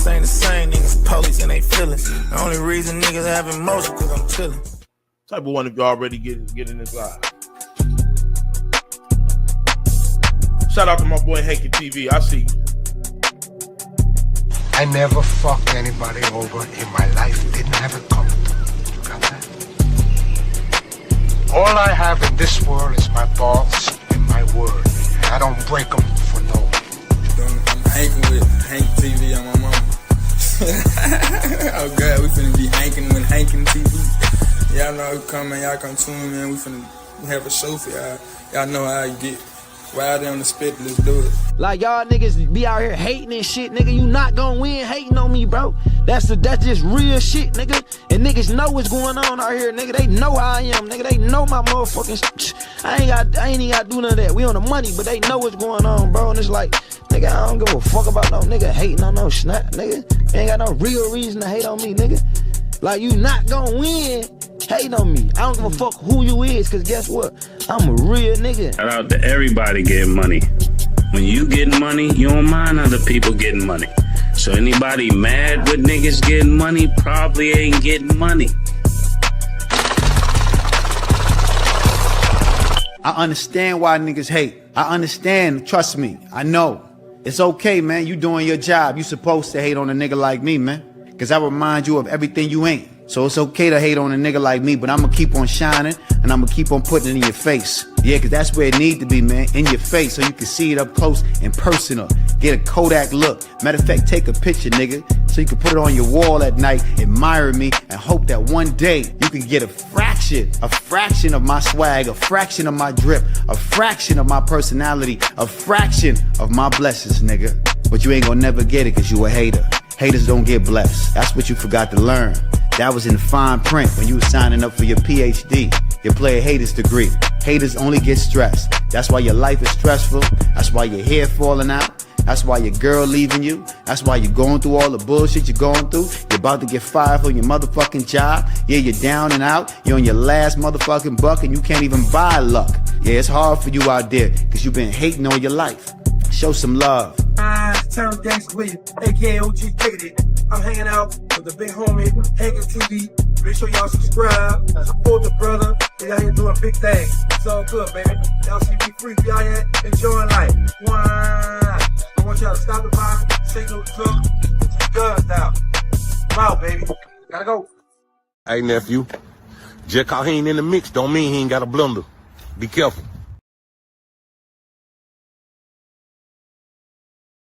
niggas ain't the same, niggas police and they feelings. The only reason niggas have emotion cause I'm chillin'. Type of one if you already getting inside. Shout out to my boy Hankin TV. I see you. I never fucked anybody over in my life. Didn't have it coming. You got that? All I have in this world is my balls and my word. I don't break them for no one. I'm hanking with Hankin TV on my mama. Oh God, we finna be hanking with Hankin TV. Y'all know who come, man. Y'all come tune, man. We finna have a show for y'all. Y'all know how you get. Ride on the spit, let's do it. Like y'all niggas be out here hating and shit, nigga. You not gonna win hating on me, bro. That's just real shit, nigga. And niggas know what's going on out here, nigga. They know how I am, nigga. They know my motherfucking I ain't even gotta do none of that. We on the money, but they know what's going on, bro. And it's like, nigga, I don't give a fuck about no nigga hating on no snap, nigga. Ain't got no real reason to hate on me, nigga. Like, you not gonna win hating on me. I don't give a fuck who you is, cause guess what? I'm a real nigga. Shout out to everybody getting money. When you getting money, you don't mind other people getting money. So anybody mad with niggas getting money probably ain't getting money. I understand why niggas hate. I understand, trust me, I know. It's okay, man, you doing your job. You supposed to hate on a nigga like me, man. Cause I remind you of everything you ain't. So it's okay to hate on a nigga like me, but I'ma keep on shining and I'ma keep on putting it in your face. Yeah, cause that's where it need to be, man, in your face, so you can see it up close and personal. Get a Kodak look. Matter of fact, take a picture, nigga, so you can put it on your wall at night, admire me, and hope that one day you can get a fraction of my swag, a fraction of my drip, a fraction of my personality, a fraction of my blessings, nigga. But you ain't gonna never get it cause you a hater. Haters don't get blessed. That's what you forgot to learn. That was in fine print when you was signing up for your PhD, your player haters degree. Haters only get stressed. That's why your life is stressful. That's why your hair falling out. That's why your girl leaving you. That's why you're going through all the bullshit you're going through. You're about to get fired from your motherfucking job. Yeah, you're down and out. You're on your last motherfucking buck and you can't even buy luck. Yeah, it's hard for you out there because you've been hating all your life. Show some love. Turn gangsta with you, aka OG Diggity. I'm hanging out with the big homie, Hankin TV. Make sure y'all subscribe, support the brother. They out here doing big things. It's all good, baby. Y'all see me free, be out here enjoying life. I want y'all to stop the by, signal the truck, put your guns down. I'm out, baby. Gotta go. Hey, nephew. Just cause he ain't in the mix don't mean he ain't got a blunder. Be careful.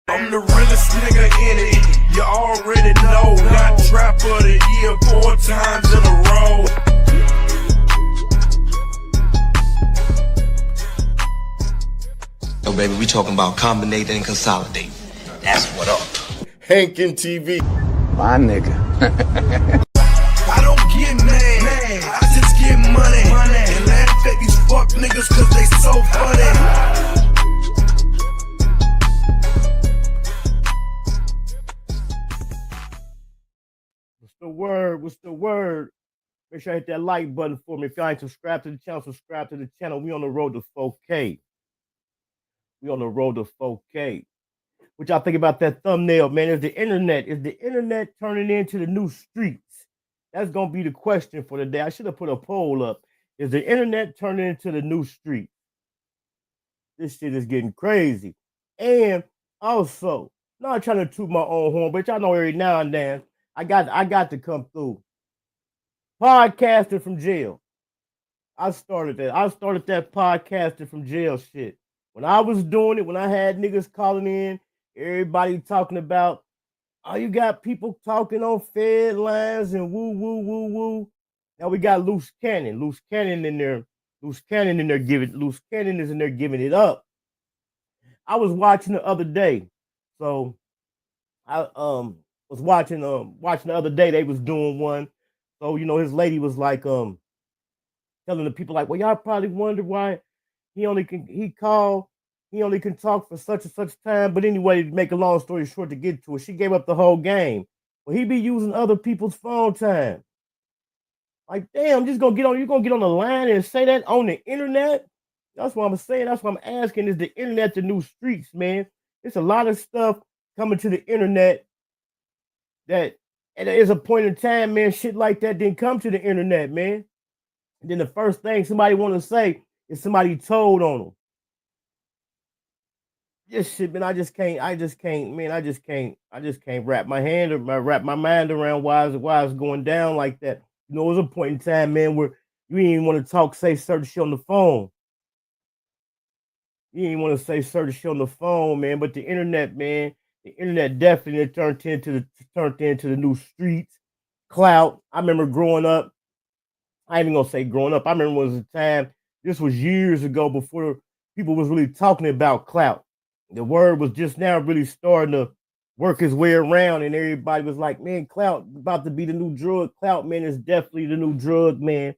I'm the realest nigga in it, you already know. Got trap of the year 4 times in a row. Yo, baby, we talking about combinating and consolidating. That's what up. Hankin TV. My nigga. I don't get mad, I just get money. And laugh at these fuck niggas cause they so funny. What's the word? Make sure you hit that like button for me. If y'all ain't subscribed to the channel, subscribe to the channel. We on the road to 4K. We on the road to 4K. What y'all think about that thumbnail, man? Is the internet turning into the new streets? That's gonna be the question for today. I should have put a poll up. Is the internet turning into the new street? This shit is getting crazy. And also, not trying to toot my own horn, but y'all know every now and then I got to come through. Podcasting from jail. I started that. I started that podcasting from jail shit. When I was doing it, when I had niggas calling in, everybody talking about, oh, you got people talking on Fed lines and woo, woo, woo, woo. Now we got Loose Cannon. Loose Cannon in there. Loose Cannon is in there giving it up. I was watching the other day. So I was watching the other day, they was doing one. So, you know, his lady was like telling the people like, well, y'all probably wonder why he only can talk for such and such time. But anyway, to make a long story short to get to it, she gave up the whole game. Well, he be using other people's phone time. Like, damn, you're gonna get on the line and say that on the internet? That's what I'm saying. That's what I'm asking. Is the internet the new streets, man? It's a lot of stuff coming to the internet that and there's a point in time, man, shit like that didn't come to the internet, man. And then the first thing somebody want to say is somebody told on them. This shit, man, I just can't wrap my mind around why it's going down like that. You know, there was a point in time, man, where you didn't even want to say certain shit on the phone. You didn't want to say certain shit on the phone, man. But the internet, man, the internet definitely turned into the new streets, clout. I remember growing up. I ain't even gonna say growing up. I remember it was a time. This was years ago before people was really talking about clout. The word was just now really starting to work its way around, and everybody was like, "Man, clout about to be the new drug. Clout, man, is definitely the new drug, man."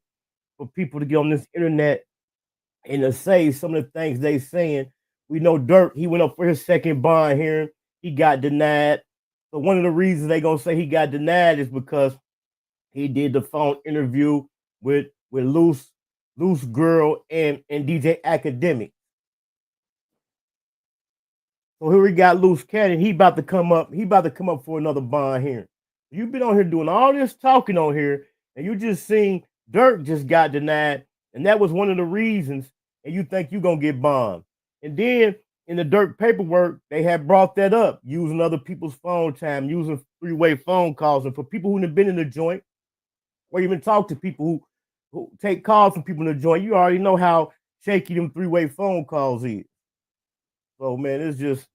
For people to get on this internet and to say some of the things they saying. We know Dirk, he went up for his second bond hearing. He got denied. So one of the reasons they gonna say he got denied is because he did the phone interview with Loose Girl and DJ Academic. So here we got Loose Cannon. He about to come up. He about to come up for another bond hearing. You've been on here doing all this talking on here, and you just seen Dirk just got denied, and that was one of the reasons. And you think you're gonna get bombed. And then in the Dirk paperwork, they had brought that up, using other people's phone time, using three-way phone calls. And for people who have been in the joint, or even talk to people who take calls from people in the joint, you already know how shaky them three-way phone calls is. So man, it's just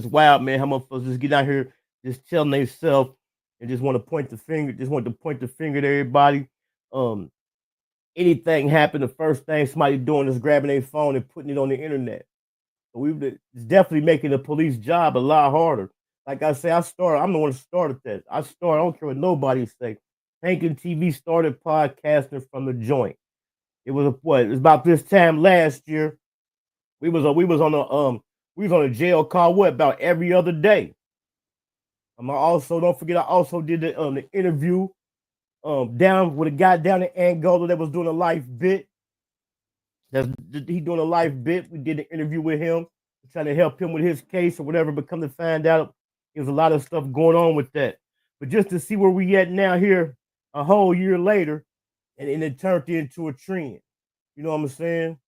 wild, man. How motherfuckers just get out here just telling themselves and just want to point the finger, at everybody. Anything happen, the first thing somebody doing is grabbing their phone and putting it on the internet. So it's definitely making the police job a lot harder. Like I say, I'm the one who started that. I don't care what nobody say. Hankin TV started podcasting from the joint. It was about this time last year. We was on a jail call about every other day. Don't forget, I also did the interview down with a guy down in Angola that was doing a live bit. He doing a live bit. We did an interview with him, trying to help him with his case or whatever. But come to find out, there's a lot of stuff going on with that. But just to see where we at now here, a whole year later, and it turned into a trend. You know what I'm saying?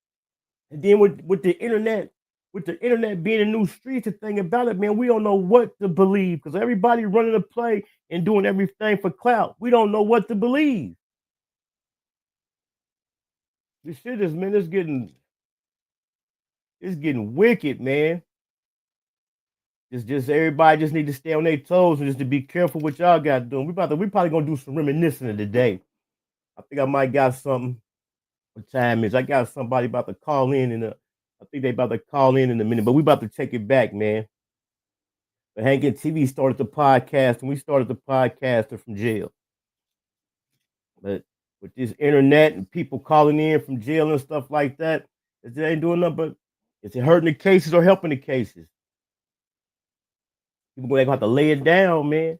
And then with the internet being a new street, the thing about it, man, we don't know what to believe because everybody running a play and doing everything for clout. We don't know what to believe. This shit is, man, it's getting wicked, man. Just everybody just need to stay on their toes and just to be careful what y'all got doing. We probably gonna do some reminiscing today. I think I might got something. What time is? I got somebody about to call in I think they about to call in a minute, but we about to take it back, man. But Hankin TV started the podcast, and we started the podcaster from jail. But with this internet and people calling in from jail and stuff like that, it ain't doing nothing but is it hurting the cases or helping the cases? People gonna have to lay it down, man.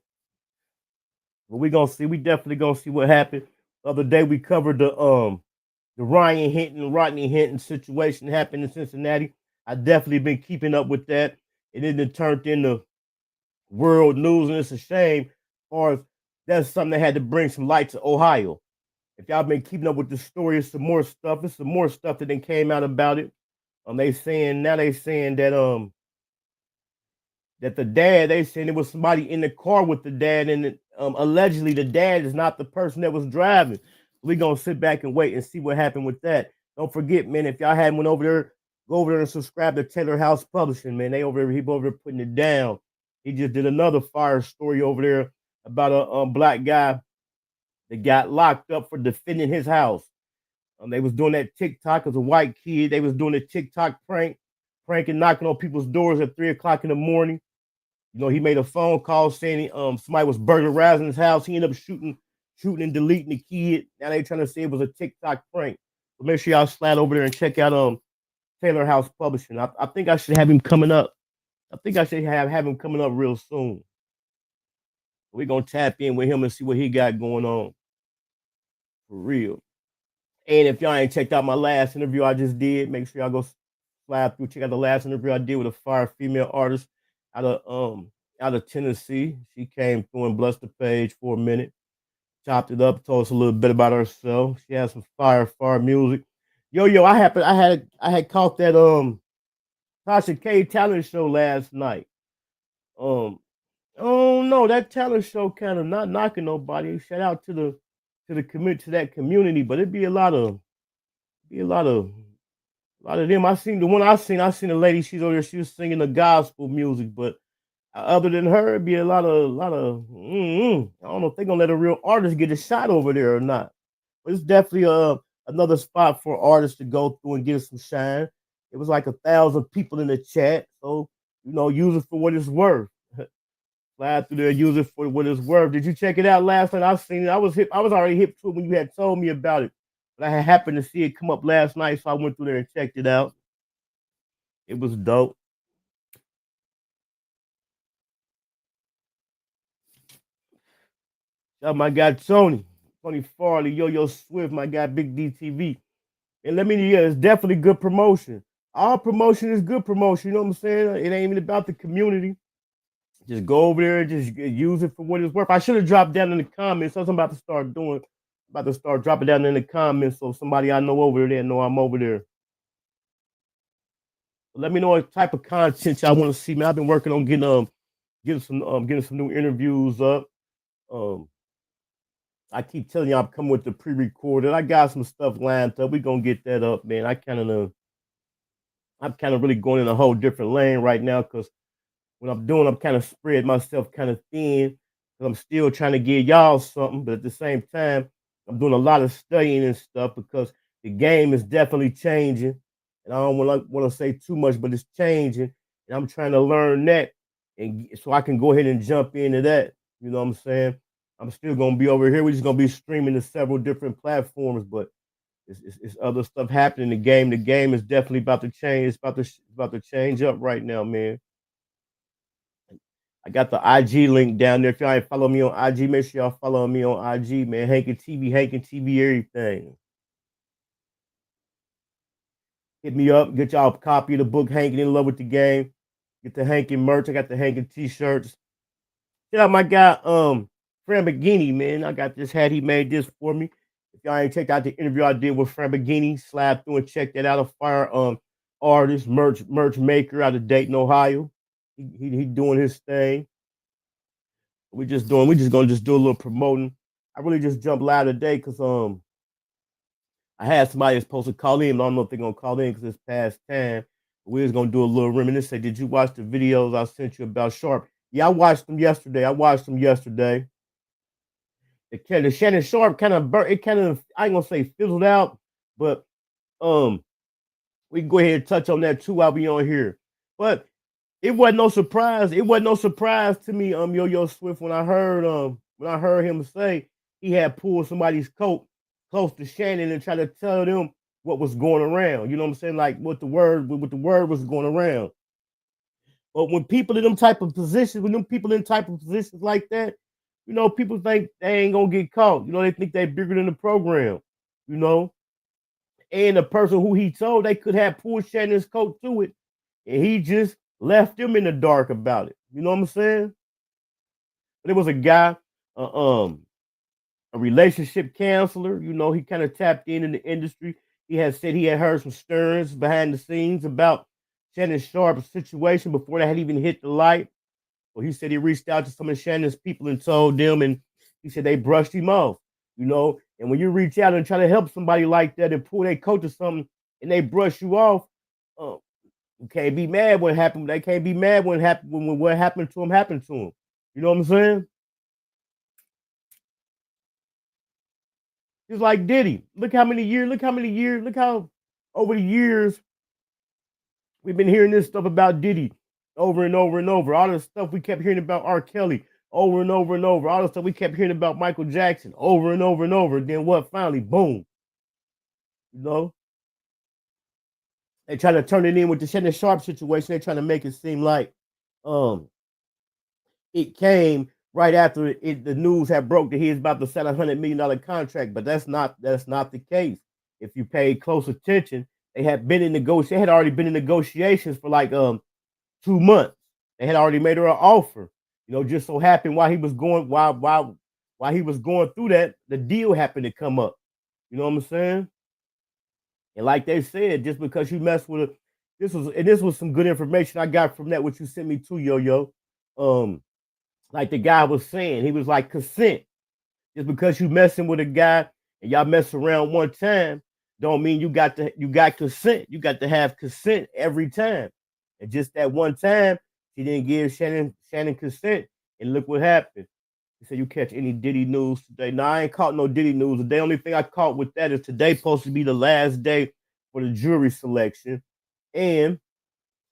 But we gonna see. We definitely gonna see what happened. The other day we covered the Rodney Hinton situation happened in Cincinnati. I definitely been keeping up with that. And then it turned into world news, and it's a shame. Or that's something that had to bring some light to Ohio. If y'all been keeping up with the story, it's some more stuff. It's some more stuff that then came out about it. They saying that that the dad, they saying there was somebody in the car with the dad, and allegedly the dad is not the person that was driving. We're gonna sit back and wait and see what happened with that. Don't forget, man, if y'all hadn't went over there, go over there and subscribe to Taylor House Publishing, man. He over there putting it down. He just did another fire story over there about a black guy that got locked up for defending his house. They was doing that TikTok as a white kid. They was doing a TikTok pranking, knocking on people's doors at 3:00 in the morning. You know, he made a phone call saying somebody was burglarizing his house. He ended up shooting and deleting the kid. Now they trying to say it was a TikTok prank. So make sure y'all slide over there and check out Taylor House Publishing. I think I should have him coming up. I think I should have him coming up real soon. We're gonna tap in with him and see what he got going on. For real. And if y'all ain't checked out my last interview I just did, make sure y'all go slide through, check out the last interview I did with a fire female artist out of out of Tennessee. She came through and blessed the page for a minute, chopped it up, told us a little bit about herself. She has some fire music. Yo, I had caught that Tasha K talent show last night. Oh no, that talent show kind of not knocking nobody. Shout out to the community, to that community, but it'd be a lot of them. I seen the one I seen a lady, she's over there, she was singing the gospel music, but other than her, it'd be a lot of I don't know if they're gonna let a real artist get a shot over there or not. But it's definitely another spot for artists to go through and get some shine. It was like 1,000 people in the chat, so use it for what it's worth. Slide through there, use it for what it's worth. Did you check it out last night? I seen it. I was already hip to it when you had told me about it. But I had happened to see it come up last night, so I went through there and checked it out. It was dope. Shout out my guy Tony Farley, Yo Swift, my guy Big DTV. And let me it's definitely good promotion. All promotion is good promotion, you know what I'm saying? It ain't even about the community. Just go over there and just use it for what it's worth. I should have dropped down in the comments. That's what I'm about to start doing. About to start dropping down in the comments so somebody I know over there know I'm over there. But let me know what type of content y'all want to see, man. I've been working on getting some new interviews up. I keep telling y'all I'm coming with the pre-recorded. I got some stuff lined up. We're gonna get that up, man. I'm kind of really going in a whole different lane right now because what I'm doing, I'm kind of spread myself kind of thin. I'm still trying to give y'all something, but at the same time, I'm doing a lot of studying and stuff because the game is definitely changing. And I don't want to say too much, but it's changing. And I'm trying to learn that, and so I can go ahead and jump into that. You know what I'm saying? I'm still gonna be over here. We're just gonna be streaming to several different platforms, but it's other stuff happening in the game. The game is definitely about to change. It's about to change up right now, man. I got the IG link down there. If y'all ain't follow me on IG, make sure y'all follow me on IG, man. Hankin TV, everything. Hit me up, get y'all a copy of the book, Hankin in Love with the Game. Get the Hankin merch. I got the Hankin t-shirts. Shout out my guy, Framborghini, man. I got this hat. He made this for me. If y'all ain't checked out the interview I did with Framborghini, slide through and check that out. A fire artist, merch maker out of Dayton, Ohio. He doing his thing. We're just gonna do a little promoting. I really just jumped live today because I had somebody that's supposed to call in. I don't know if they're gonna call in because it's past time. We're just gonna do a little reminiscence. Say, did you watch the videos I sent you about Sharp? Yeah, I watched them yesterday. The Shannon Sharp kind of burnt. It kind of, I ain't gonna say fizzled out, but we can go ahead and touch on that too while we on here. But it wasn't no surprise. It wasn't no surprise to me, Yo Swift, when I heard him say he had pulled somebody's coat close to Shannon and tried to tell them what was going around. You know what I'm saying? Like what the word was going around. But when people in them type of positions like that, people think they ain't gonna get caught. They think they're bigger than the program, And the person who he told they could have pulled Shannon's coat to it, and he just left them in the dark about it. You know what I'm saying? But it was a guy, a relationship counselor. He kind of tapped in the industry. He had said he had heard some stirrings behind the scenes about Shannon Sharp's situation before they had even hit the light. So he said he reached out to some of Shannon's people and told them, and he said they brushed him off. And when you reach out and try to help somebody like that and pull their coat or something, and they brush you off, you can't be mad when it happened. They can't be mad when what happened to him happened to him. You know what I'm saying? It's like Diddy. Look how over the years we've been hearing this stuff about Diddy over and over and over. All the stuff we kept hearing about R. Kelly over and over and over. All the stuff we kept hearing about Michael Jackson over and over and over. Then what? Finally, boom. They try to turn it in with the Shannon Sharp situation. They're trying to make it seem like it came right after the news had broke that he was about to sign $100 million contract, but that's not the case. If you pay close attention, they had already been in negotiations for like 2 months. They had already made her an offer. You know, just so happened while he was going while he was going through that, the deal happened to come up. You know what I'm saying? And like they said, just because you mess with this was some good information I got from that what you sent me to, yo. Like the guy was saying, he was like consent. Just because you messing with a guy and y'all mess around one time, don't mean you got consent. You got to have consent every time. And just that one time, she didn't give Shannon consent, and look what happened. He said, "You catch any Diddy news today?" No, I ain't caught no Diddy news. The only thing I caught with that is today supposed to be the last day for the jury selection. And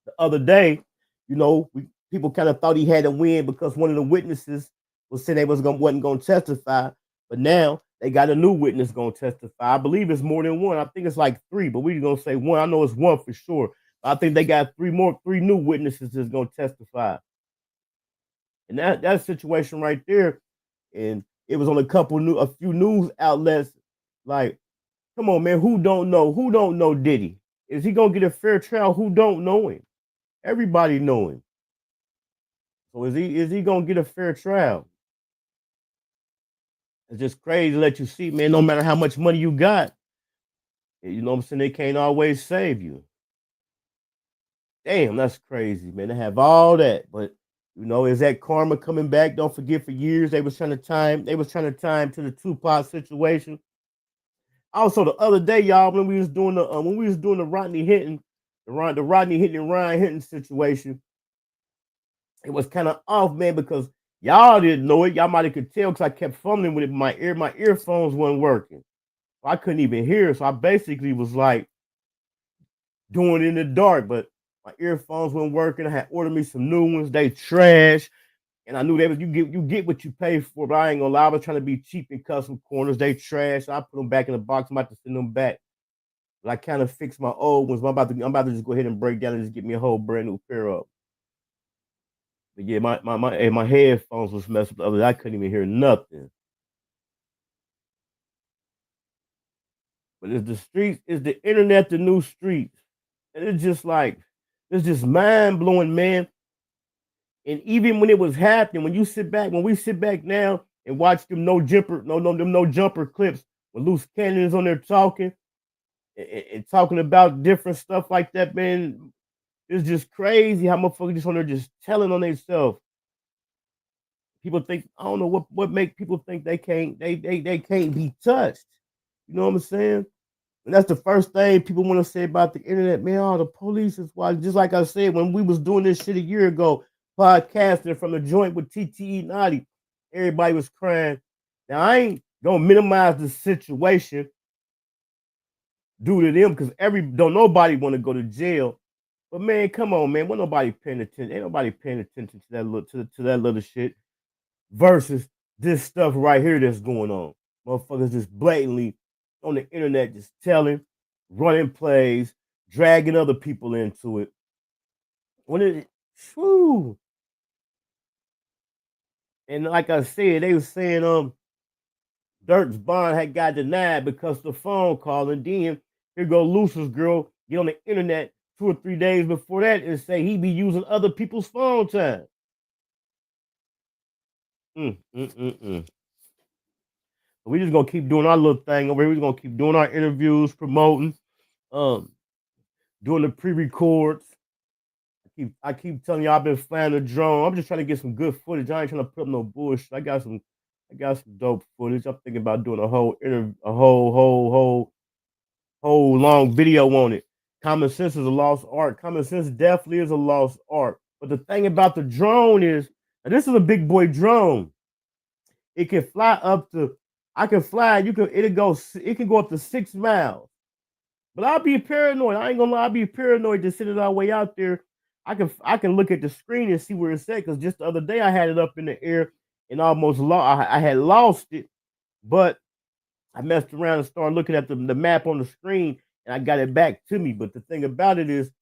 the other day, you know, people kind of thought he had to win because one of the witnesses was saying wasn't gonna testify. But now they got a new witness gonna testify. I believe it's more than one. I think it's like 3, but we're gonna say one. I know it's one for sure. I think they got 3 new witnesses that's gonna testify. And that situation right there, and it was on a few news outlets. Like, come on, man, who don't know Diddy? Is he gonna get a fair trial? Who don't know him? Everybody know him. So is he gonna get a fair trial? It's just crazy to let you see, man, no matter how much money you got, you know what I'm saying, they can't always save you. Damn, that's crazy, man. They have all that, but you know, is that karma coming back? Don't forget, for years they was trying to time to the Tupac situation. Also, the other day, y'all, when we was doing the Rodney Hinton, the Rodney Hinton and Ryan Hinton situation, it was kind of off, man, because y'all didn't know it. Y'all might have could tell because I kept fumbling with it. My earphones weren't working. So I couldn't even hear. So I basically was like doing it in the dark, but my earphones weren't working. I had ordered me some new ones. They trash. And I knew they was you get what you pay for, but I ain't gonna lie. I was trying to be cheap and cut some corners. They trash. So I put them back in the box. I'm about to send them back. But I kind of fixed my old ones. But I'm about to just go ahead and break down and just get me a whole brand new pair of. But yeah, my headphones was messed up the other day. I couldn't even hear nothing. But it's the streets, it's the internet, the new streets. And it's just like, it's just mind blowing, man. And even when it was happening, when we sit back now and watch them no jumper clips when Loose Cannon is on there talking and talking about different stuff like that, man, it's just crazy how motherfuckers just on there just telling on themselves. People think, I don't know what make people think they can't be touched. You know what I'm saying? And that's the first thing people want to say about the internet, man. Oh, the police is why. Just like I said, when we was doing this shit a year ago, podcasting from the joint with TTE Naughty, everybody was crying. Now I ain't gonna minimize the situation due to them because don't nobody want to go to jail. But man, come on, man. Ain't nobody paying attention to that little shit versus this stuff right here that's going on. Motherfuckers just blatantly on the internet just telling, running plays, dragging other people into it. And like I said, they was saying Dirk's bond had got denied because of the phone call, and then here go Luce's girl get on the internet 2 or 3 days before that and say he be using other people's phone time. We just gonna keep doing our little thing over here. We're gonna keep doing our interviews, promoting, doing the pre-records. I keep telling y'all I've been flying the drone. I'm just trying to get some good footage. I ain't trying to put up no bullshit. I got some dope footage. I'm thinking about doing a whole long video on it. Common sense is a lost art. Common sense definitely is a lost art. But the thing about the drone is, and this is a big boy drone. It can fly up to, I can fly, it can go up to 6 miles. But I'll be paranoid. I ain't gonna lie, I'll be paranoid to send it all the way out there. I can look at the screen and see where it's at, because just the other day I had it up in the air and almost I had lost it, but I messed around and started looking at the map on the screen and I got it back to me. But the thing about it is,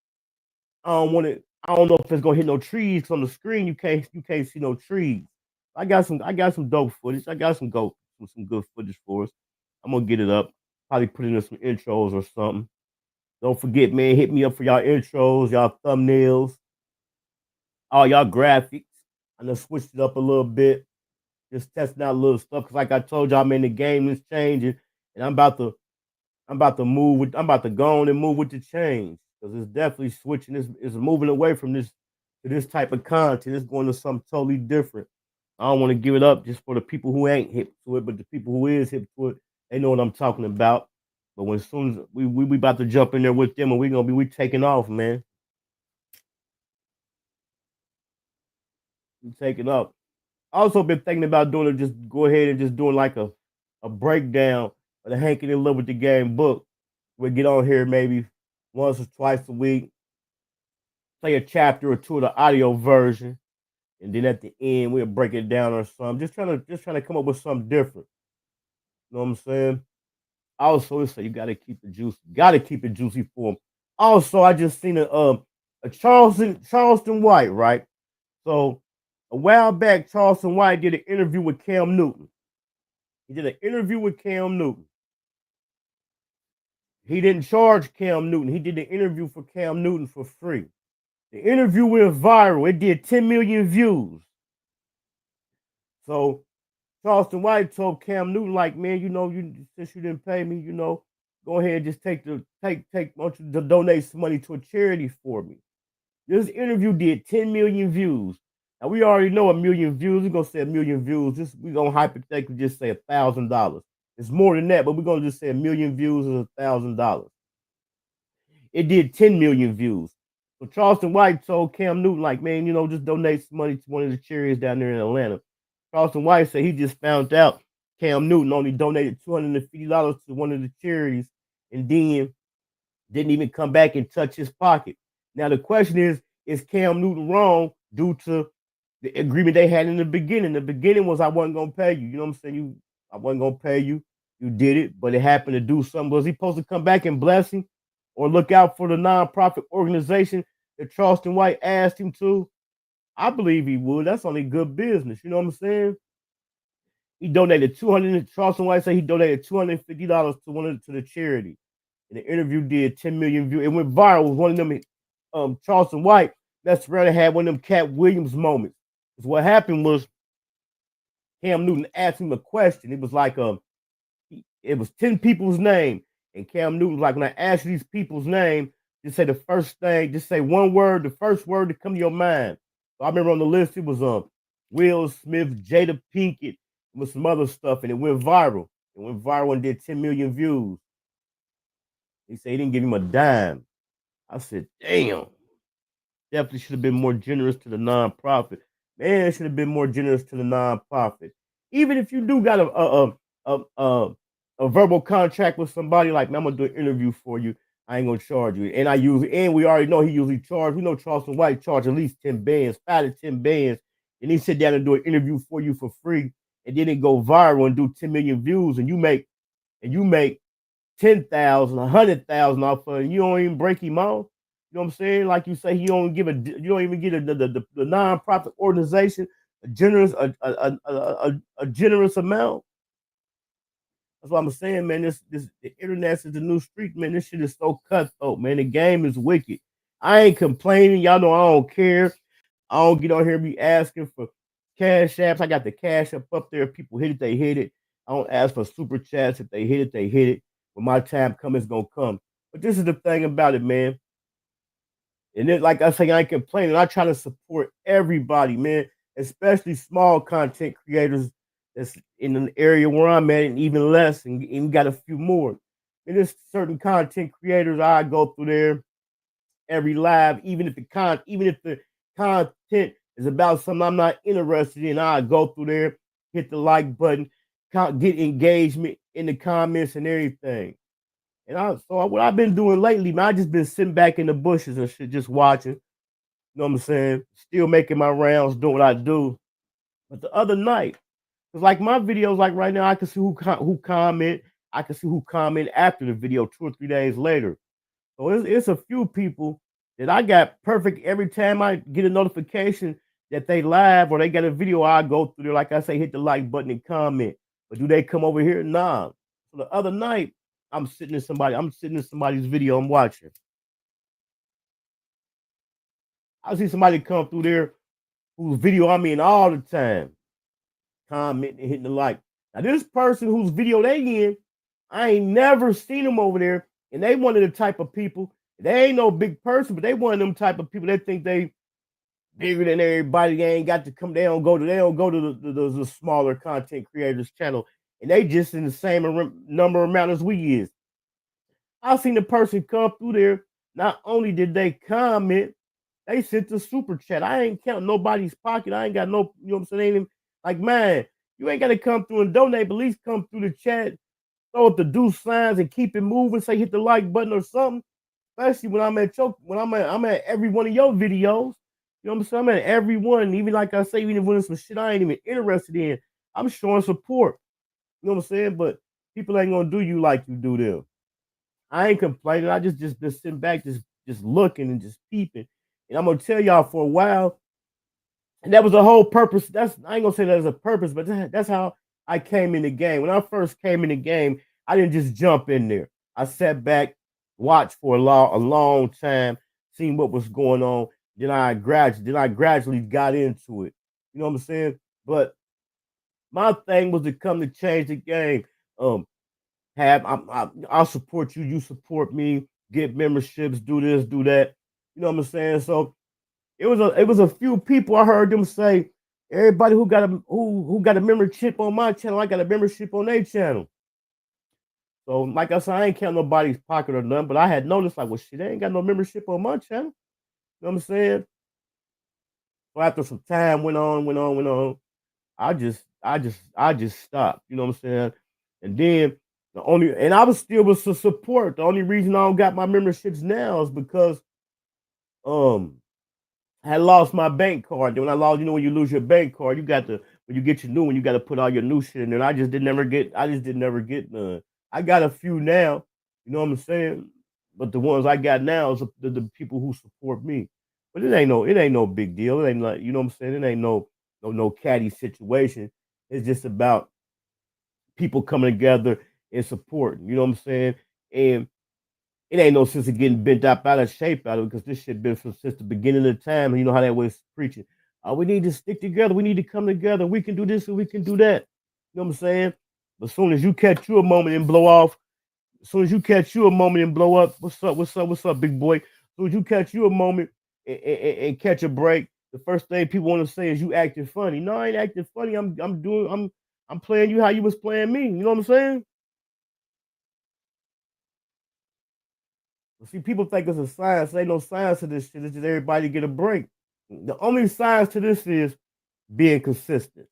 I don't know if it's gonna hit no trees, because on the screen you can't see no trees. I got some dope footage. I got some good footage for us. I'm gonna get it up. Probably put in some intros or something. Don't forget, man, hit me up for y'all intros, y'all thumbnails, all y'all graphics. I done switched it up a little bit, just testing out little stuff. Cause like I told you, I'm in the game is changing, and I'm about to go on and move with the change. Cause it's definitely switching. It's moving away from this type of content. It's going to something totally different. I don't want to give it up just for the people who ain't hip to it, but the people who is hip to it, they know what I'm talking about. But when as soon as we about to jump in there with them, and we taking off, man. We taking off. Also been thinking about doing it, just go ahead and just doing like a breakdown of the Hankin in Love with the Game book. We'll get on here maybe once or twice a week, play a chapter or two of the audio version, and then at the end we'll break it down or something. Just trying to come up with something different. You know what I'm saying? Also, it's you gotta keep it juicy. Gotta keep it juicy for them. Also, I just seen a Charleston White, right? So a while back, Charleston White did an interview with Cam Newton. He did an interview with Cam Newton. He didn't charge Cam Newton. He did the interview for Cam Newton for free. The interview went viral. It did 10 million views. So Charleston White told Cam Newton, like, man, since you didn't pay me, go ahead and just want you to donate some money to a charity for me. This interview did 10 million views. Now we already know a million views. We're gonna say a million views. We're gonna hypothetically just say $1,000. It's more than that, but we're gonna just say a million views is $1,000. It did 10 million views. So Charleston White told Cam Newton, like, man, just donate some money to one of the charities down there in Atlanta. Charleston White said he just found out Cam Newton only donated $250 to one of the charities and then didn't even come back and touch his pocket. Now the question is Cam Newton wrong due to the agreement they had in the beginning? The beginning was I wasn't gonna pay you. You know what I'm saying? I wasn't gonna pay you. You did it, but it happened to do something. Was he supposed to come back and bless him or look out for the nonprofit organization that Charleston White asked him to? I believe he would. That's only good business. You know what I'm saying? He donated Charleston White said he donated $250 to the charity. And the interview did 10 million views. It went viral. It was one of them, Charleston White, that's where they had one of them Cat Williams moments. Because what happened was Cam Newton asked him a question. It was like it was 10 people's name. And Cam Newton was like, when I ask you these people's name, just say the first thing, just say one word, the first word to come to your mind. So I remember on the list, it was Will Smith, Jada Pinkett, with some other stuff, and it went viral. It went viral and did 10 million views. He said he didn't give him a dime. I said, damn. Definitely should have been more generous to the nonprofit. Man, should have been more generous to the nonprofit. Even if you do got a verbal contract with somebody, like, man, I'm gonna do an interview for you. I ain't gonna charge you. And we already know he usually charge. We know Charleston White charge at least 10 bands, 5 to 10 bands. And he sit down and do an interview for you for free. And then it go viral and do 10 million views, and you make 10,000, 100,000 off of it, and you don't even break him off. You know what I'm saying? Like you say, you don't even get the nonprofit organization a generous amount. That's what I'm saying, man. The internet is the new street, man. This shit is so cutthroat, man. The game is wicked. I ain't complaining. Y'all know I don't care. I don't get on here and be asking for cash apps. I got the cash up there. If people hit it, they hit it. I don't ask for super chats. If they hit it, they hit it. When my time comes, it's gonna come. But this is the thing about it, man. And then, like I say, I ain't complaining. I try to support everybody, man, especially small content creators that's in an area where I'm at, and even less, and got a few more. And there's certain content creators I go through there every live, even if the content is about something I'm not interested in, I go through there, hit the like button, get engagement in the comments and everything. And so what I've been doing lately, man, I just been sitting back in the bushes and shit, just watching. You know what I'm saying? Still making my rounds, doing what I do. But the other night, it's like my videos, like right now, I can see who comment. I can see who comment after the video 2 or 3 days later. So it's a few people that I got perfect every time I get a notification that they live or they got a video, I go through there, like I say, hit the like button and comment. But do they come over here? Nah. So the other night, I'm sitting in somebody's video I'm watching. I see somebody come through there whose video I'm in all the time, commenting and hitting the like. Now, this person whose video they in, I ain't never seen them over there, and they one of the type of people, they ain't no big person, but they one of them type of people that think they bigger than everybody. They ain't got to come, they don't go to the smaller content creators channel, and they just in the same number amount as we is. I seen the person come through there. Not only did they comment, they sent the super chat. I ain't counting nobody's pocket. I ain't got no, you know what I'm saying? Like, man, you ain't got to come through and donate, but at least come through the chat, throw up the do signs and keep it moving. Say hit the like button or something. Especially when I'm at every one of your videos. You know what I'm saying? I'm at every one. Even like I say, even when it's some shit I ain't even interested in, I'm showing support. You know what I'm saying? But people ain't gonna do you like you do them. I ain't complaining. I just been sitting back, just looking and just peeping. And I'm gonna tell y'all for a while, and that was the whole purpose. I ain't gonna say that as a purpose, but that's how I came in the game. When I first came in the game, I didn't just jump in there. I sat back, watched for a long time, seen what was going on. Then I gradually got into it. You know what I'm saying? But my thing was to come to change the game. I'll support you, you support me, get memberships, do this, do that. You know what I'm saying? So it was a few people I heard them say, everybody who got a membership on my channel, I got a membership on their channel. So like I said, I ain't counting nobody's pocket or nothing, but I had noticed like, well, shit, they ain't got no membership on my channel. You know what I'm saying? So after some time went on, I just stopped. You know what I'm saying? And then I was still with some support. The only reason I don't got my memberships now is because I had lost my bank card. Then when I lost, you know, when you lose your bank card, when you get your new one, you got to put all your new shit in there. And I just didn't never get none. I got a few now, you know what I'm saying? But the ones I got now is the people who support me. But it ain't no big deal. It ain't like, you know what I'm saying? It ain't no catty situation. It's just about people coming together and supporting, you know what I'm saying? And it ain't no sense of getting bent up out of shape out of it, because this shit been since the beginning of time. And you know how that was preaching. We need to stick together. We need to come together. We can do this and we can do that. You know what I'm saying? But as soon as you catch you a moment and blow off, as soon as you catch you a moment and blow up, what's up, big boy? As soon as you catch you a moment and catch a break, the first thing people want to say is you acting funny. No, I ain't acting funny. I'm playing you how you was playing me. You know what I'm saying? See, people think it's a science. There ain't no science to this shit. It's just everybody get a break. The only science to this is being consistent.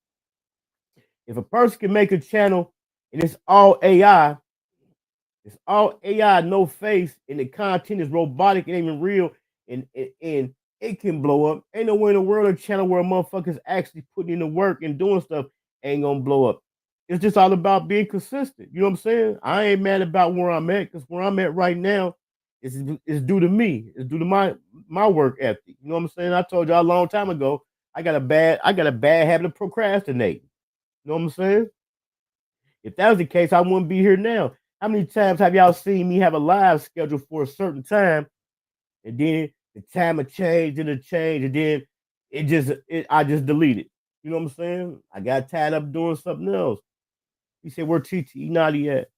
If a person can make a channel and it's all AI, no face, and the content is robotic, it ain't even real, and it can blow up. Ain't nowhere in the world a channel where a motherfucker's actually putting in the work and doing stuff ain't gonna blow up. It's just all about being consistent. You know what I'm saying? I ain't mad about where I'm at, because where I'm at right now is due to me. It's due to my work ethic. You know what I'm saying? I told y'all a long time ago, I got a bad habit of procrastinating. You know what I'm saying? If that was the case, I wouldn't be here now. How many times have y'all seen me have a live schedule for a certain time, and then the time will change and and then I just delete it. You know what I'm saying? I got tied up doing something else. He said, "Where TTE Naughty at?"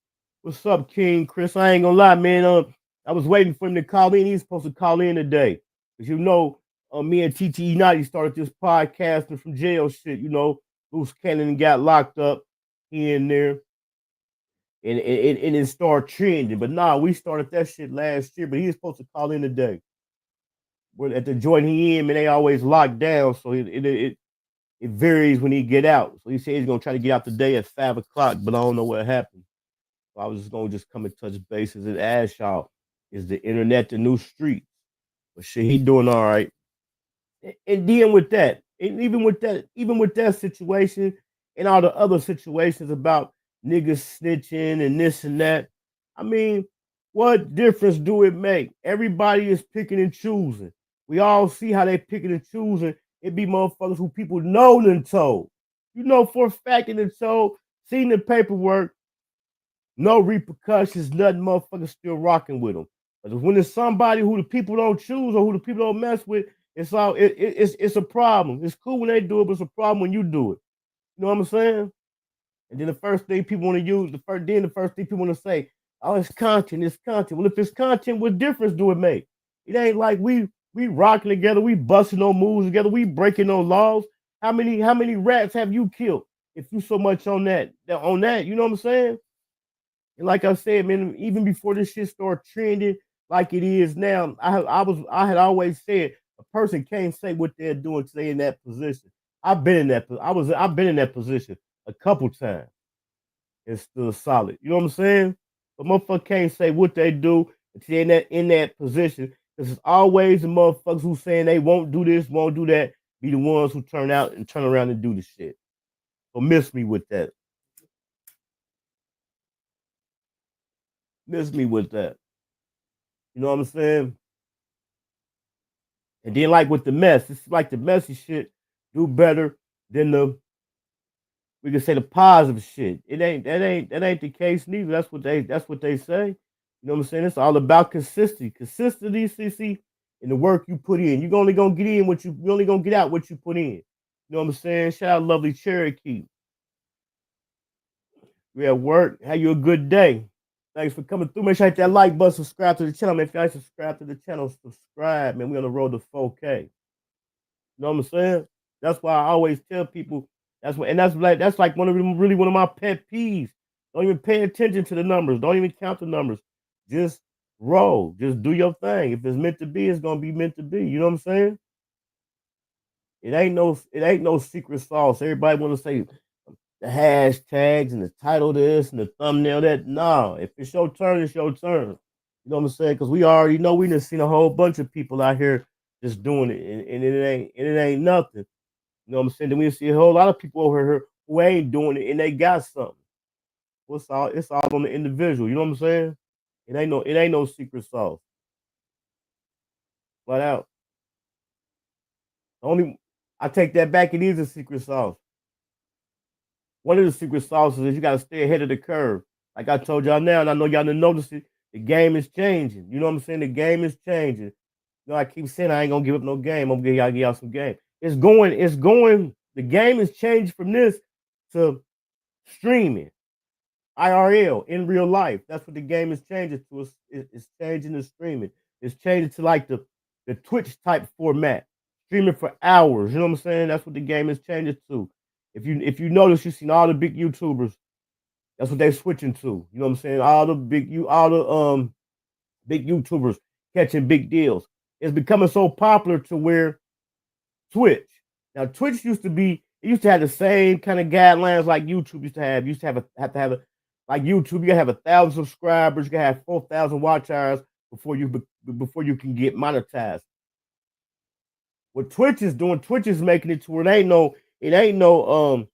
What's up, King Chris? I ain't gonna lie, man. I was waiting for him to call in. He's supposed to call in today. Because you know, me and TTE Naughty started this podcasting from jail shit, you know. Loose Cannon got locked up here and there. And it started trending. But nah, we started that shit last year, but he was supposed to call in today. We're at the joint he in, man, they always locked down, so it varies when he get out. So he said he's gonna try to get out today at 5 o'clock, but I don't know what happened. So I was just gonna come and touch bases and ask y'all, is the internet the new street? But shit, he doing all right. And dealing with that, and even with that situation and all the other situations about niggas snitching and this and that, I mean, what difference do it make? Everybody is picking and choosing. We all see how they picking and choosing. It be motherfuckers who people know and told. You know for a fact and told, seen the paperwork, no repercussions, nothing, motherfuckers still rocking with them. But when it's somebody who the people don't choose or who the people don't mess with, It's a problem. It's cool when they do it, but it's a problem when you do it. You know what I'm saying? And then the first thing people want to use, the first thing people want to say, oh, it's content, it's content. Well, if it's content, what difference do it make? It ain't like we rocking together, we busting on moves together, we breaking on laws. How many rats have you killed? If you so much on that, you know what I'm saying? And like I said, man, even before this shit started trending like it is now, I had always said a person can't say what they're doing to stay in that position. I've been in that position a couple times. It's still solid. You know what I'm saying? But motherfucker can't say what they do until in that position. Because it's always the motherfuckers who saying they won't do this, won't do that, be the ones who turn around and do the shit. So miss me with that. Miss me with that. You know what I'm saying? And then like with the mess, it's like the messy shit do better than we can say the positive shit. That ain't the case neither. That's what they say. You know what I'm saying? It's all about consistency. Consistency, CC, in the work you put in. You're only gonna get in what you only gonna get out what you put in. You know what I'm saying? Shout out lovely Cherokee. We at work. Have you a good day. Thanks for coming through. Make sure you hit that like button, subscribe to the channel. Man, if y'all subscribe to the channel, subscribe, man. We on the road to 4K. You know what I'm saying? That's why I always tell people that's like one of my pet peeves. Don't even pay attention to the numbers. Don't even count the numbers. Just roll. Just do your thing. If it's meant to be, it's gonna be meant to be. You know what I'm saying? It ain't no secret sauce. Everybody want to say the hashtags and the title this and the thumbnail that. No, if it's your turn, it's your turn. You know what I'm saying? Because we already know we done seen a whole bunch of people out here just doing it, and it ain't nothing. You know what I'm saying? Then we see a whole lot of people over here who ain't doing it and they got something. Well, it's all on the individual. You know what I'm saying? It ain't no secret sauce. Flat out. I take that back. It is a secret sauce. One of the secret sauces is you got to stay ahead of the curve. Like I told y'all now, and I know y'all didn't notice it. The game is changing. You know what I'm saying? The game is changing. You know, I keep saying I ain't gonna give up no game. I'm gonna give y'all some game. It's going. The game is changed from this to streaming, IRL, in real life. That's what the game is changing to. It's changing to streaming. It's changing to like the Twitch type format, streaming for hours. You know what I'm saying? That's what the game is changing to. If you notice, you've seen all the big YouTubers. That's what they're switching to. You know what I'm saying? All the big YouTubers catching big deals. It's becoming so popular to where Twitch. Now Twitch used to have the same kind of guidelines like YouTube used to have. You used to have to like YouTube. You gotta have 1,000 subscribers. You gotta have 4,000 watch hours before you can get monetized. What Twitch is doing, Twitch is making it to where it ain't gonna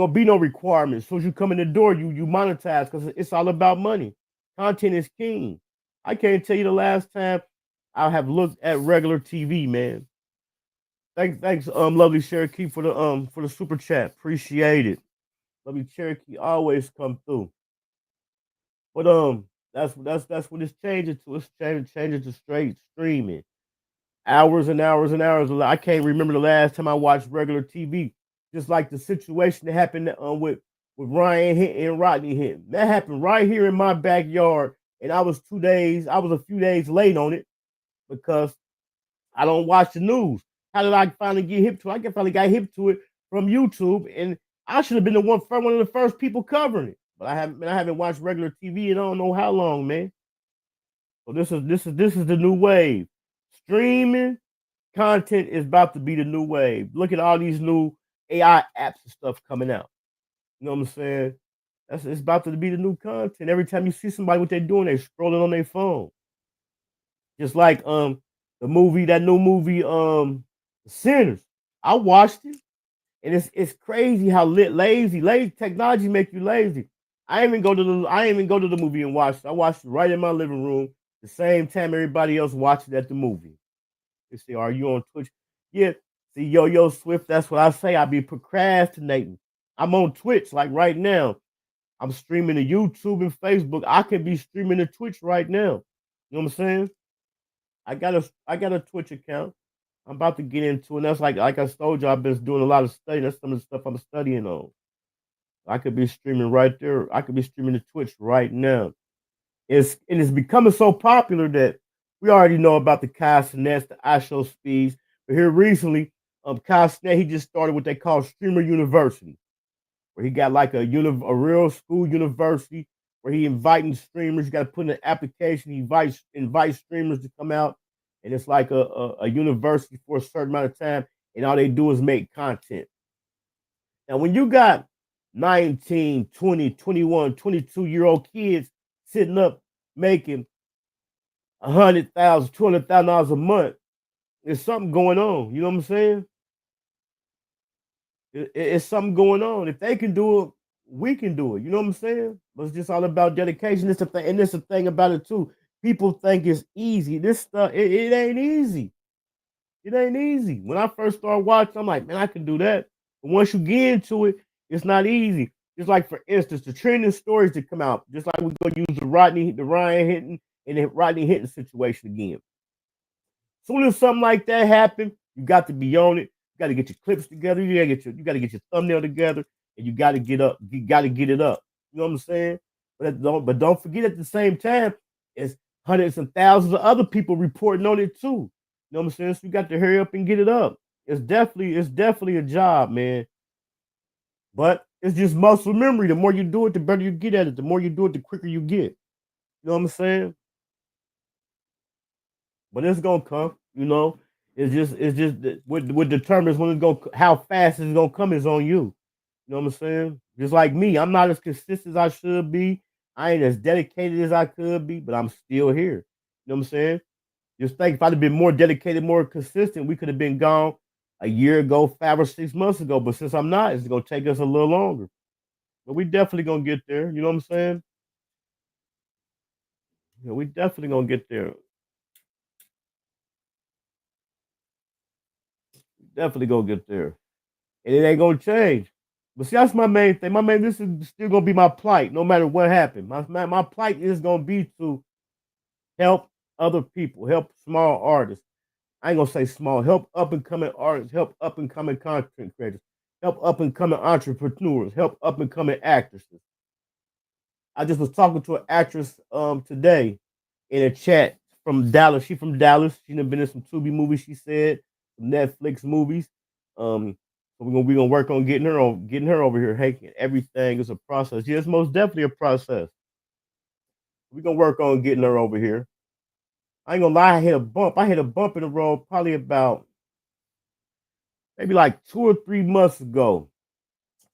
be no requirements. As soon as you come in the door, you monetize because it's all about money. Content is king. I can't tell you the last time I have looked at regular TV, man. Thanks, lovely Cherokee for the super chat. Appreciate it. Lovely Cherokee always come through. But that's what it's changing to. It's changing to straight streaming. Hours and hours and hours. I can't remember the last time I watched regular TV. Just like the situation that happened with Ryan Hinton and Rodney Hinton. That happened right here in my backyard, and I was a few days late on it because I don't watch the news. How did I finally get hip to it? I finally got hip to it from YouTube, and I should have been one of the first people covering it. But I haven't watched regular TV in I don't know how long, man. So this is the new wave. Streaming content is about to be the new wave. Look at all these new AI apps and stuff coming out. You know what I'm saying? It's about to be the new content. Every time you see somebody what they're doing, they're scrolling on their phone. Just like that new movie, Sinners. I watched it, and it's crazy how lazy technology make you lazy. I ain't even go to the movie and watch it. I watched it right in my living room, the same time everybody else watched it at the movie. They say, "Are you on Twitch?" Yeah. See, Yo Swift. That's what I say. I be procrastinating. I'm on Twitch like right now. I'm streaming to YouTube and Facebook. I can be streaming to Twitch right now. You know what I'm saying? I got a Twitch account. I'm about to get into it. And that's like I told you, I've been doing a lot of studying. That's some of the stuff I'm studying on. I could be streaming right there. I could be streaming to Twitch right now. It's becoming so popular that we already know about the Cosnets, the iShow Speeds. But here recently, Cosnet, he just started what they call Streamer University, where he got like a real school university where he inviting streamers. You got to put in an application. He invites streamers to come out, and it's like a university for a certain amount of time, and all they do is make content. Now, when you got 19, 20, 21, 22-year-old kids sitting up making $100,000, $200,000 a month, there's something going on. You know what I'm saying? It's something going on. If they can do it, we can do it. You know what I'm saying? But it's just all about dedication. It's a thing, and it's a thing about it too. People think it's easy. This stuff, it ain't easy. It ain't easy. When I first started watching, I'm like, man, I can do that. But once you get into it, it's not easy. Just like, for instance, the trending stories that come out, just like we're gonna use the Ryan Hinton and the Rodney Hinton situation again. As soon as something like that happens, you got to be on it. You got to get your clips together. You got to get your thumbnail together, and you got to get up. You got to get it up. You know what I'm saying? But don't forget, at the same time, it's hundreds and thousands of other people reporting on it too. You know what I'm saying? So you got to hurry up and get it up. It's definitely a job, man. But it's just muscle memory. The more you do it, the better you get at it. The more you do it, the quicker you get. You know what I'm saying? But it's gonna come. You know, it's just what determines when it's gonna, how fast it's gonna come is on you. You know what I'm saying? Just like me, I'm not as consistent as I should be. I ain't as dedicated as I could be, but I'm still here. You know what I'm saying? Just think, if I'd have been more dedicated, more consistent, we could have been gone a year ago, 5 or 6 months ago. But since I'm not, it's gonna take us a little longer. But we definitely gonna get there. You know what I'm saying? Yeah, we definitely gonna get there. Definitely gonna get there. And it ain't gonna change. But see, that's my main thing. This is still gonna be my plight, no matter what happened. My plight is gonna be to help other people, help small artists. I ain't gonna say small, help up and coming artists, help up and coming content creators, help up and coming entrepreneurs, help up and coming actresses. I just was talking to an actress today in a chat from Dallas. She from Dallas. She done been in some Tubi movies, she said, some Netflix movies. So we're gonna work on getting her over here. Hey, everything is a process. Yeah, it's most definitely a process. We're gonna work on getting her over here. I ain't gonna lie, I hit a bump. I hit a bump in the road probably about maybe like 2 or 3 months ago.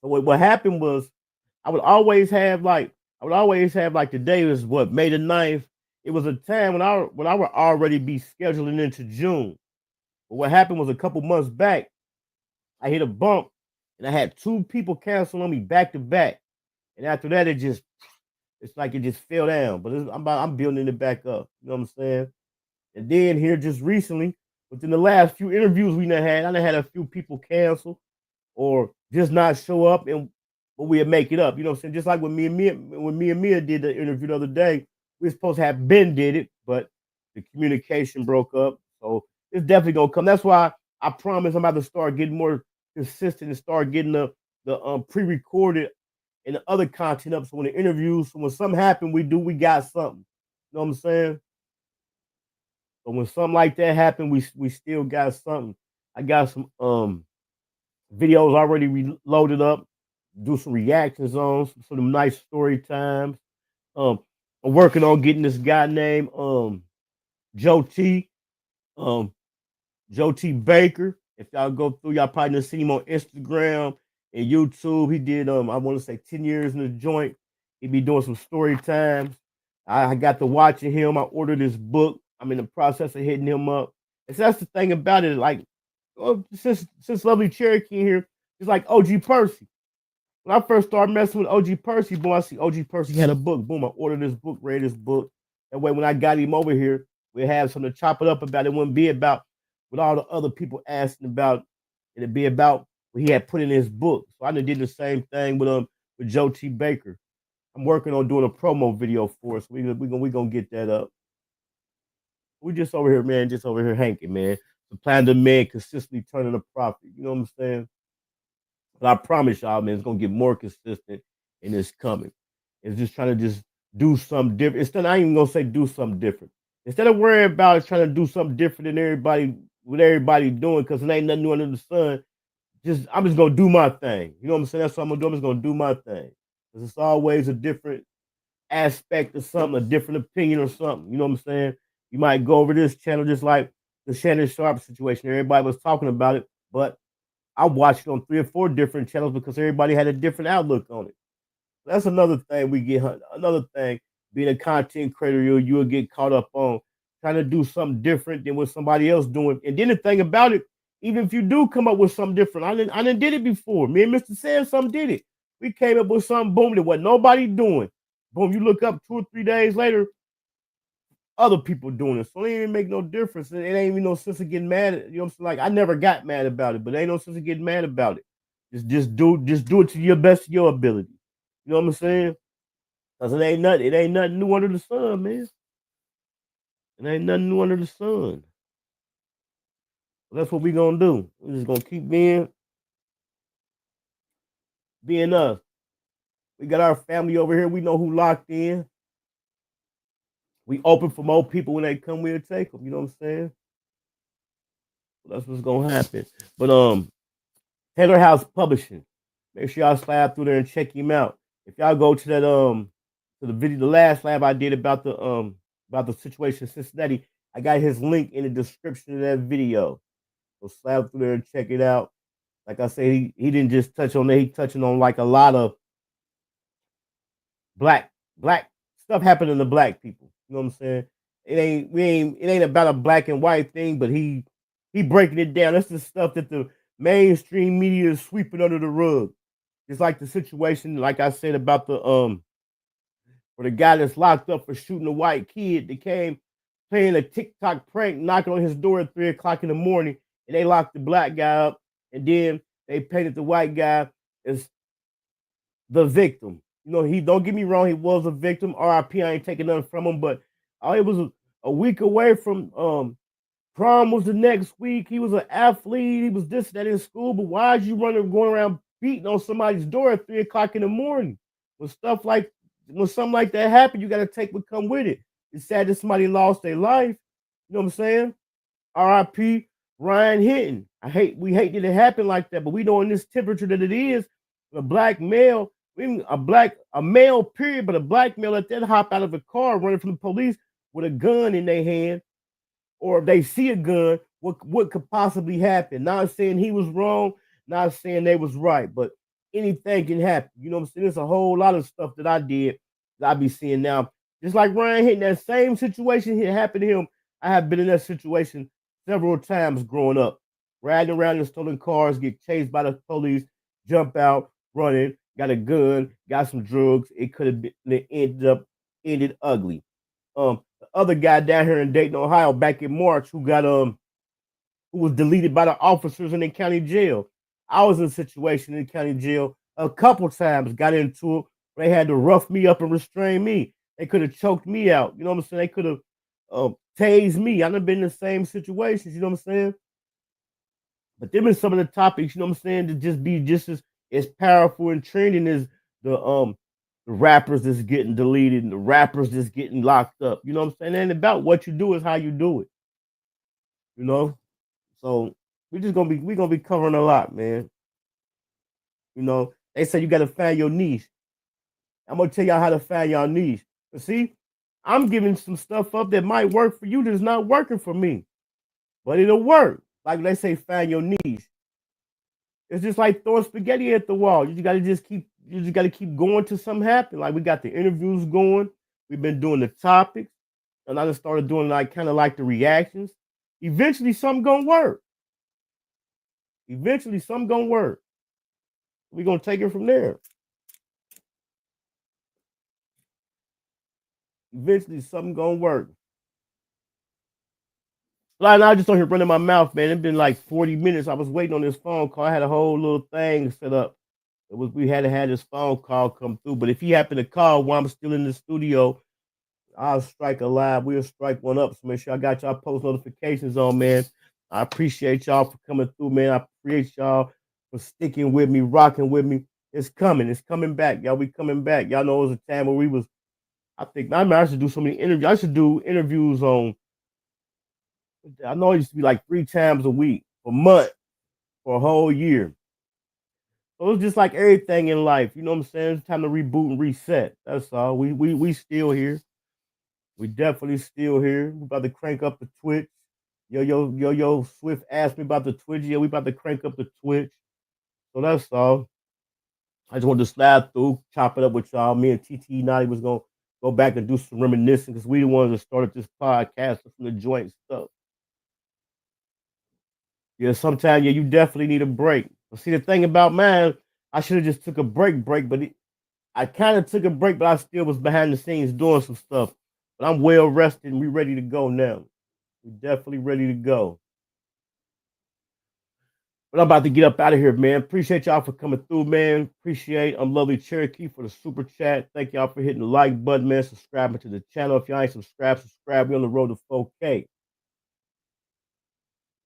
So what happened was I would always have like today was what, May the 9th. It was a time when I would already be scheduling into June. But what happened was, a couple months back, I hit a bump and I had 2 people cancel on me back to back. And after that, it's like it just fell down. But I'm building it back up. You know what I'm saying? And then here just recently, within the last few interviews we done had, I done had a few people cancel or just not show up, and but we'll make it up. You know what I'm saying? Just like when me and Mia did the interview the other day, we were supposed to have Ben did it, but the communication broke up. So it's definitely gonna come. That's why I promise I'm about to start getting more consistent and start getting the pre-recorded and the other content up. So when the interviews, so when something happen, we got something. You know what I'm saying? But when something like that happened, we still got something. I got some videos already loaded up, do some reactions on some nice story times. I'm working on getting this guy named Joe T. Joe T. Baker. If y'all go through, y'all probably done seen him on Instagram and YouTube. He did I want to say 10 years in the joint. He be doing some story times. I got to watching him. I ordered his book. I'm in the process of hitting him up. And so that's the thing about it. Like, since Lovely Cherokee here, it's like OG Percy. When I first started messing with OG Percy, boom, I see OG Percy had a book. Boom, I ordered this book, read this book. That way, when I got him over here, we'd have something to chop it up about. It wouldn't be about what all the other people asking about. It'd be about what he had put in his book. So I done did the same thing with Joe T. Baker. I'm working on doing a promo video for us. We gonna get that up. We just over here, man, just over here hanking, man. supply and demand consistently turning a profit. You know what I'm saying? But I promise y'all, man, it's gonna get more consistent and it's coming. It's just trying to just do something different. Instead, I ain't even gonna say do something different. Instead of worrying about trying to do something different than everybody doing, because it ain't nothing new under the sun. I'm just gonna do my thing. You know what I'm saying? That's what I'm gonna do. I'm just gonna do my thing. Because it's always a different aspect of something, a different opinion or something. You know what I'm saying? You might go over this channel just like the Shannon Sharp situation. Everybody was talking about it, but I watched it on 3 or 4 different channels because everybody had a different outlook on it. That's another thing we get. Another thing, being a content creator, you'll get caught up on trying to do something different than what somebody else doing. And then the thing about it, even if you do come up with something different, I didn't did it before. Me and Mr. Sam did it. We came up with something, boom, that wasn't nobody doing. Boom, you look up 2 or 3 days later, other people doing it. So it ain't even make no difference. It ain't even no sense of getting mad at, you know what I'm saying? Like, I never got mad about it, but there ain't no sense of getting mad about it. Just do it to your best of your ability. You know what I'm saying? Because it ain't nothing new under the sun, man. It ain't nothing new under the sun. So that's what we gonna do. We're just gonna keep being us. We got our family over here. We know who locked in. We open for more people when they come. We'll take them. You know what I'm saying? So that's what's gonna happen. But Taylor House Publishing. Make sure y'all slide through there and check him out. If y'all go to that to the video, the last live I did about the situation in Cincinnati, I got his link in the description of that video. So slide through there and check it out. Like I said, he didn't just touch on that. He touching on like a lot of black stuff happening to black people. You know what I'm saying? It ain't about a black and white thing, but he breaking it down. That's the stuff that the mainstream media is sweeping under the rug. It's like the situation, like I said, about the where the guy that's locked up for shooting a white kid that came playing a TikTok prank, knocking on his door at 3 o'clock in the morning, and they locked the black guy up, and then they painted the white guy as the victim. You know, he don't get me wrong, he was a victim. RIP, I ain't taking nothing from him, but it was a week away from prom was the next week. He was an athlete. He was this, that in school. But why is you going around beating on somebody's door at 3 o'clock in the morning? When something like that happen, you got to take what come with it. It's sad that somebody lost their life. You know what I'm saying? RIP Ryan Hinton. We hate that it happened like that, but we know in this temperature that it is, a black male, a male period, but a black male let that hop out of a car running from the police with a gun in their hand, or if they see a gun, what could possibly happen? Not saying he was wrong, not saying they was right, but anything can happen. You know what I'm saying? There's a whole lot of stuff that I did that I be seeing now. Just like Ryan Hinton, that same situation here happened to him. I have been in that situation several times growing up. Riding around in stolen cars, get chased by the police, jump out, running, got a gun, got some drugs. It could have been ended ugly. The other guy down here in Dayton, Ohio, back in March, who was deleted by the officers in the county jail. I was in a situation in the county jail a couple times, got into it. They had to rough me up and restrain me. They could have choked me out. You know what I'm saying? They could have tased me. I've been in the same situations. You know what I'm saying? But them are some of the topics, you know what I'm saying, to just be just as powerful and trending as the rappers that's getting deleted and the rappers that's getting locked up. You know what I'm saying? It ain't about what you do, is how you do it. You know? So we're gonna be covering a lot, man. You know, they say you gotta find your niche. I'm gonna tell y'all how to find your niche. But see, I'm giving some stuff up that might work for you that's not working for me. But it'll work. Like they say, find your niche. It's just like throwing spaghetti at the wall. You just gotta keep going till something happen. Like we got the interviews going. We've been doing the topics. And I just started doing like kind of like the reactions. Eventually something gonna work. Eventually something gonna work. We're gonna take it from there. Eventually something gonna work. Like, I just on here running my mouth, man. It's been like 40 minutes. I was waiting on this phone call. I had a whole little thing set up. We had to have this phone call come through. But if he happened to call while I'm still in the studio, I'll strike a live. We'll strike one up. So make sure I got y'all post notifications on, man. I appreciate y'all for coming through, man. I appreciate y'all for sticking with me, rocking with me. It's coming back, y'all. We coming back. Y'all know it was a time where we was, I should do so many interviews. I should do interviews on, I know it used to be like 3 times a week, a month, for a whole year. So it's just like everything in life, you know what I'm saying? It's time to reboot and reset. That's all. We still here. We definitely still here. We about to crank up the Twitch. Yo, Swift asked me about the Twitch. Yeah, we about to crank up the Twitch. So that's all. I just wanted to slide through, chop it up with y'all. Me and TT Naughty was going to go back and do some reminiscing because we the ones that started this podcast from the joint stuff. Yeah, sometimes, yeah, you definitely need a break. But see, the thing about mine, I should have just took a break, but I kind of took a break, but I still was behind the scenes doing some stuff. But I'm well rested and we ready to go now. We're definitely ready to go. But I'm about to get up out of here, man. Appreciate y'all for coming through, man. Appreciate Lovely Cherokee for the super chat. Thank y'all for hitting the like button, man. Subscribing to the channel. If y'all ain't subscribed. We on the road to 4K.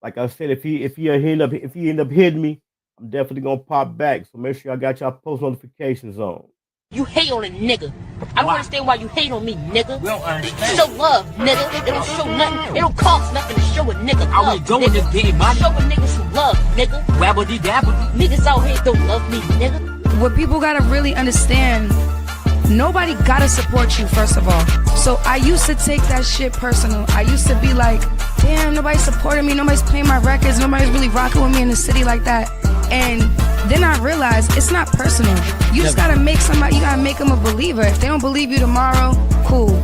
Like I said, if he end up hitting me, I'm definitely gonna pop back. So make sure y'all got y'all post notifications on. You hate on a nigga. I don't understand why you hate on me, nigga. We don't understand. Show love, nigga. It don't show nothing. It don't cost nothing to show a nigga love. I was doing this big money. Show a nigga some love, nigga. Wabbity dabbity. Niggas out here don't love me, nigga. What people gotta really understand, nobody gotta support you, first of all. So I used to take that shit personal. I used to be like, damn, nobody's supporting me. Nobody's playing my records. Nobody's really rocking with me in the city like that. And then I realized it's not personal. You just gotta make somebody, you gotta make them a believer. If they don't believe you tomorrow, cool.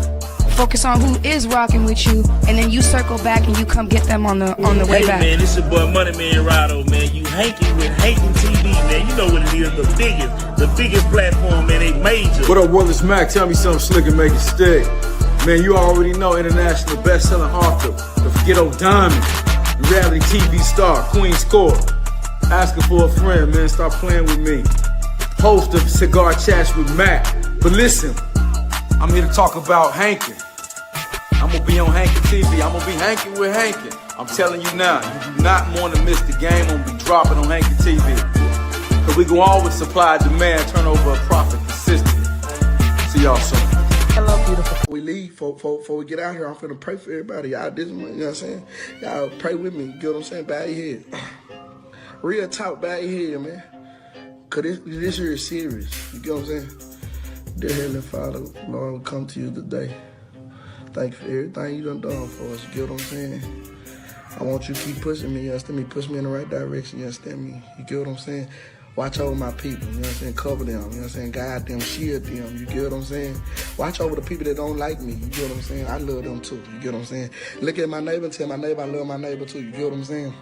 Focus on who is rocking with you, and then you circle back and you come get them on the way back. Man, this your boy Money Man Rado, man. You Hankin with Hankin TV, man. You know what it is, the biggest platform, man. They major. What up, Willis Mac? Tell me something slick and make it stick. Man, you already know international best-selling author, the Ghetto Diamond, reality TV star, Queen's Court. Asking for a friend, man. Stop playing with me. Host of Cigar Chats with Mac. But listen, I'm here to talk about Hankin. I'm gonna be on Hankin TV. I'm gonna be Hankin with Hankin. I'm telling you now, you do not want to miss the game. I'm gonna be dropping on Hankin TV. Cause we can always supply demand, turn over a profit consistently. See y'all soon. Hello, beautiful. Before we leave, before we get out here, I'm finna pray for everybody. Y'all this month, you know what I'm saying? Y'all pray with me, you get what I'm saying? Bow your head. Real talk, bow your head, man. Cause this here is serious, you get what I'm saying? Dear Heavenly Father, Lord, we come to you today. Thank you for everything you done for us, you get what I'm saying? I want you to keep pushing me, you understand me? Push me in the right direction, you understand me? You get what I'm saying? Watch over my people, you know what I'm saying? Cover them, you know what I'm saying? Guide them, shield them, you get what I'm saying? Watch over the people that don't like me, you get what I'm saying? I love them too, you get what I'm saying? Look at my neighbor and tell my neighbor I love my neighbor too, you get what I'm saying?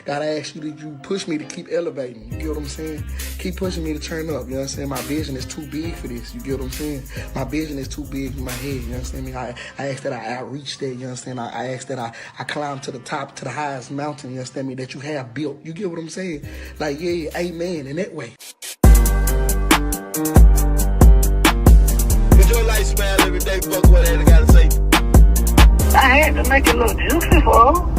God, I ask you that you push me to keep elevating, you get what I'm saying? Keep pushing me to turn up, you know what I'm saying? My vision is too big for this, you get what I'm saying? My vision is too big in my head, you understand me? I ask that I outreach that, you understand? I ask that I climb to the top, to the highest mountain, you understand me? That you have built, you get what I'm saying? Like, yeah, amen, in that way. Enjoy life, smile every day, fuck what I gotta say. I had to make it a little juicy for her.